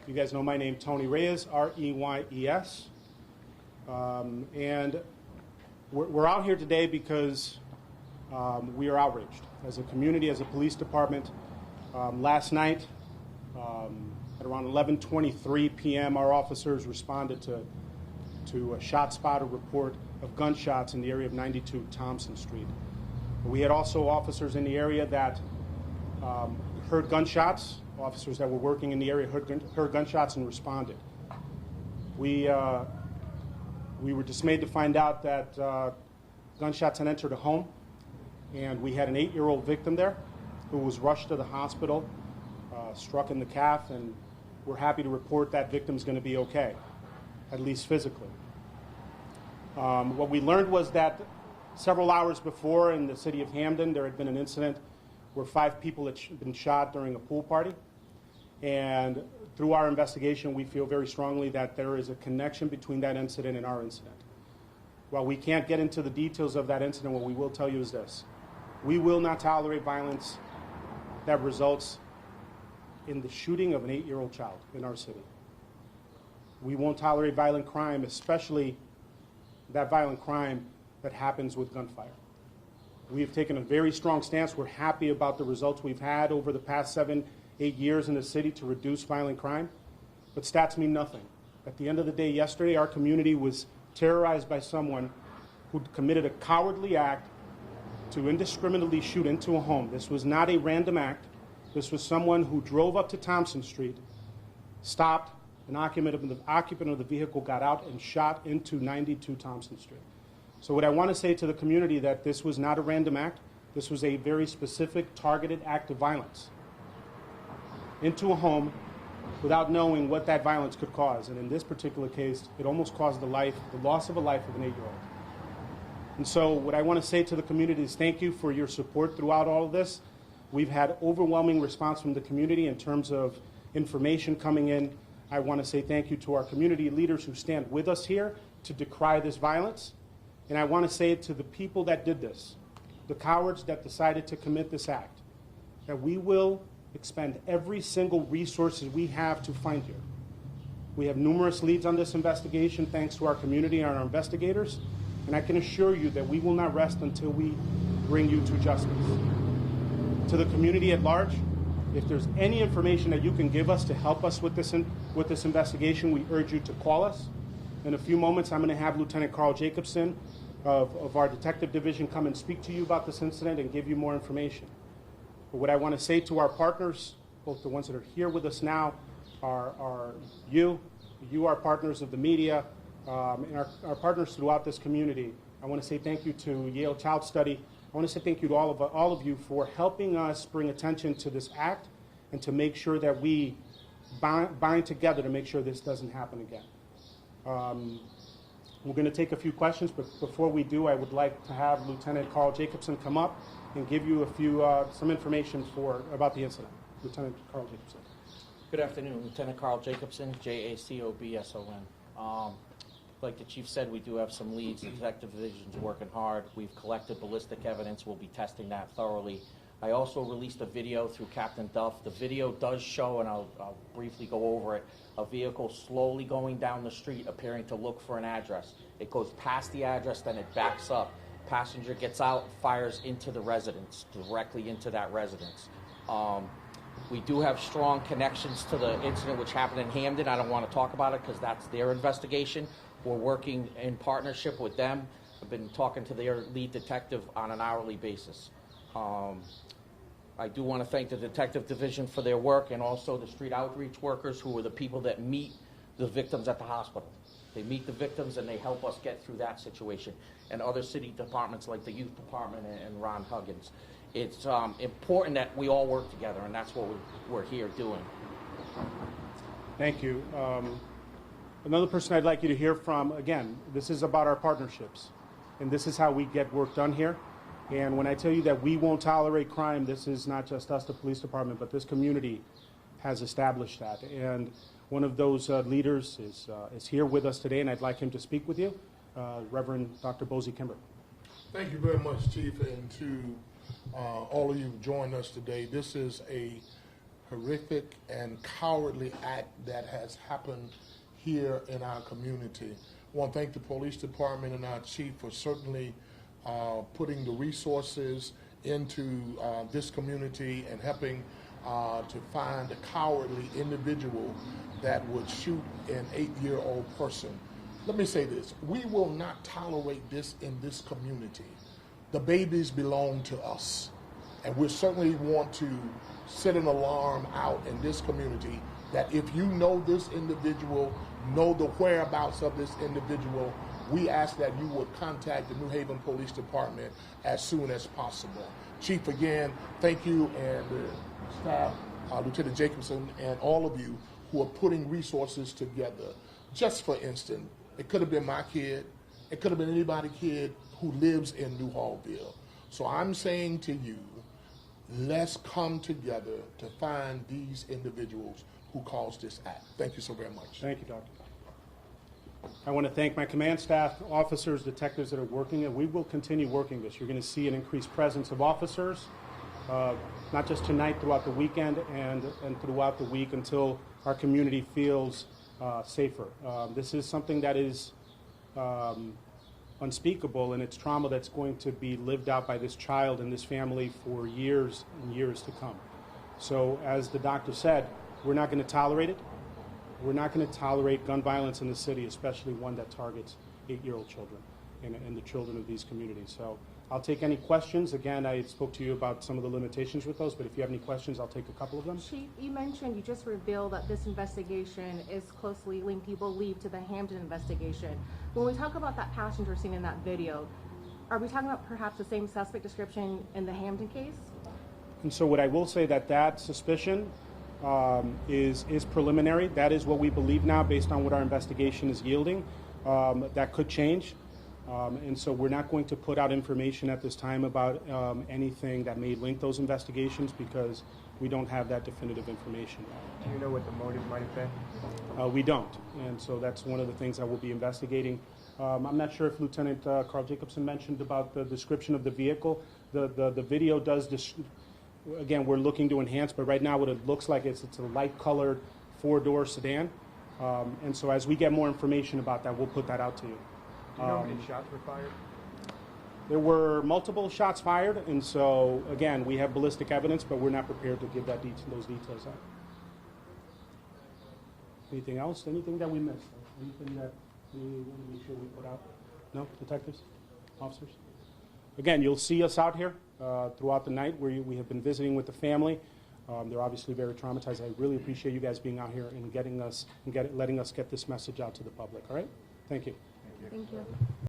You guys know my name, Tony Reyes, R-E-Y-E-S. And we're out here today because we are outraged as a community, as a police department. Last night, at around 11:23 p.m., our officers responded to a shot spotter report of gunshots in the area of 92 Thompson Street. We had also officers in the area that heard gunshots. Officers that were working in the area heard gunshots and responded. We were dismayed to find out that gunshots had entered a home, and we had an 8-year-old victim there who was rushed to the hospital, struck in the calf, and we're happy to report that victim's going to be okay, at least physically. What we learned was that several hours before in the city of Hamden, there had been an incident where 5 people had been shot during a pool party. And through our investigation, we feel very strongly that there is a connection between that incident and our incident. While we can't get into the details of that incident, what we will tell you is this. We will not tolerate violence that results in the shooting of an 8-year-old child in our city. We won't tolerate violent crime, especially that violent crime that happens with gunfire. We have taken a very strong stance. We're happy about the results we've had over the past 7-8 years in the city to reduce violent crime, but stats mean nothing. At the end of the day, yesterday, our community was terrorized by someone who committed a cowardly act to indiscriminately shoot into a home. This was not a random act. This was someone who drove up to Thompson Street, stopped, an occupant of the vehicle got out and shot into 92 Thompson Street. So what I want to say to the community that this was not a random act. This was a very specific, targeted act of violence into a home without knowing what that violence could cause. And in this particular case, it almost caused the loss of a life of an 8-year-old. And so what I want to say to the community is thank you for your support throughout all of this. We've had overwhelming response from the community in terms of information coming in. I want to say thank you to our community leaders who stand with us here to decry this violence. And I want to say to the people that did this, the cowards that decided to commit this act, that we will expend every single resource we have to find you. We have numerous leads on this investigation thanks to our community and our investigators, and I can assure you that we will not rest until we bring you to justice. To the community at large, if there's any information that you can give us to help us with this investigation, we urge you to call us. In a few moments, I'm going to have Lieutenant Carl Jacobson of our detective division come and speak to you about this incident and give you more information. But what I want to say to our partners, both the ones that are here with us now, are you are partners of the media, and our partners throughout this community. I want to say thank you to Yale Child Study. I want to say thank you to all of you for helping us bring attention to this act and to make sure that we bind together to make sure this doesn't happen again. We're going to take a few questions, but before we do, I would like to have Lieutenant Carl Jacobson come up and give you some information about the incident. Lieutenant Carl Jacobson. Good afternoon, Lieutenant Carl Jacobson, Jacobson. Like the chief said, we do have some leads. The detective division's working hard. We've collected ballistic evidence. We'll be testing that thoroughly. I also released a video through Captain Duff. The video does show, and I'll briefly go over it, a vehicle slowly going down the street appearing to look for an address. It goes past the address, then it backs up. Passenger gets out, fires into the residence, directly into that residence. We do have strong connections to the incident which happened in Hamden. I don't want to talk about it because that's their investigation. We're working in partnership with them. I've been talking to their lead detective on an hourly basis. I do want to thank the detective division for their work and also the street outreach workers who are the people that meet the victims at the hospital. They meet the victims and they help us get through that situation. And other city departments like the youth department and Ron Huggins. It's important that we all work together, and that's what we're here doing. Thank you. Another person I'd like you to hear from, again, this is about our partnerships, and this is how we get work done here. And when I tell you that we won't tolerate crime, this is not just us, the police department, but this community has established that. And one of those leaders is here with us today, and I'd like him to speak with you, Reverend Dr. Bozie Kimber. Thank you very much, Chief, and to all of you who joined us today. This is a horrific and cowardly act that has happened here in our community. I want to thank the police department and our chief for certainly putting the resources into this community and helping to find a cowardly individual that would shoot an 8-year-old person. Let me say this, we will not tolerate this in this community. The babies belong to us, and we certainly want to set an alarm out in this community that if you know this individual, know the whereabouts of this individual, we ask that you would contact the New Haven Police Department as soon as possible. Chief, again, thank you, and the staff, Lieutenant Jacobson, and all of you who are putting resources together. Just for instance, it could have been my kid, it could have been anybody's kid who lives in New Hallville. So I'm saying to you, let's come together to find these individuals who caused this act. Thank you so very much. Thank you, Doctor. I want to thank my command staff, officers, detectives that are working, and we will continue working this. You're going to see an increased presence of officers, not just tonight, throughout the weekend and throughout the week until our community feels safer. This is something that is unspeakable, and it's trauma that's going to be lived out by this child and this family for years and years to come. So as the doctor said, we're not going to tolerate it. We're not going to tolerate gun violence in the city, especially one that targets 8-year-old children and the children of these communities. So I'll take any questions. Again, I spoke to you about some of the limitations with those, but if you have any questions, I'll take a couple of them. Chief, you mentioned, you just revealed that this investigation is closely linked, you believe, to the Hamden investigation. When we talk about that passenger seen in that video, are we talking about perhaps the same suspect description in the Hamden case? And so what I will say that suspicion is preliminary. That is what we believe now based on what our investigation is yielding. That could change. And so we're not going to put out information at this time about anything that may link those investigations because we don't have that definitive information. Do you know what the motive might have been? We don't. And so that's one of the things that we'll be investigating. I'm not sure if Lieutenant Carl Jacobson mentioned about the description of the vehicle. The video does again, we're looking to enhance, but right now what it looks like is it's a light-colored 4-door sedan. And so as we get more information about that, we'll put that out to you. Do you know how many shots were fired? There were multiple shots fired, and so, again, we have ballistic evidence, but we're not prepared to give those details out. Anything else? Anything that we missed? Anything that we want to make sure we put out? No? Detectives? Officers? Again, you'll see us out here throughout the night where we have been visiting with the family. They're obviously very traumatized. I really appreciate you guys being out here and letting us get this message out to the public. All right? Thank you. Thank you.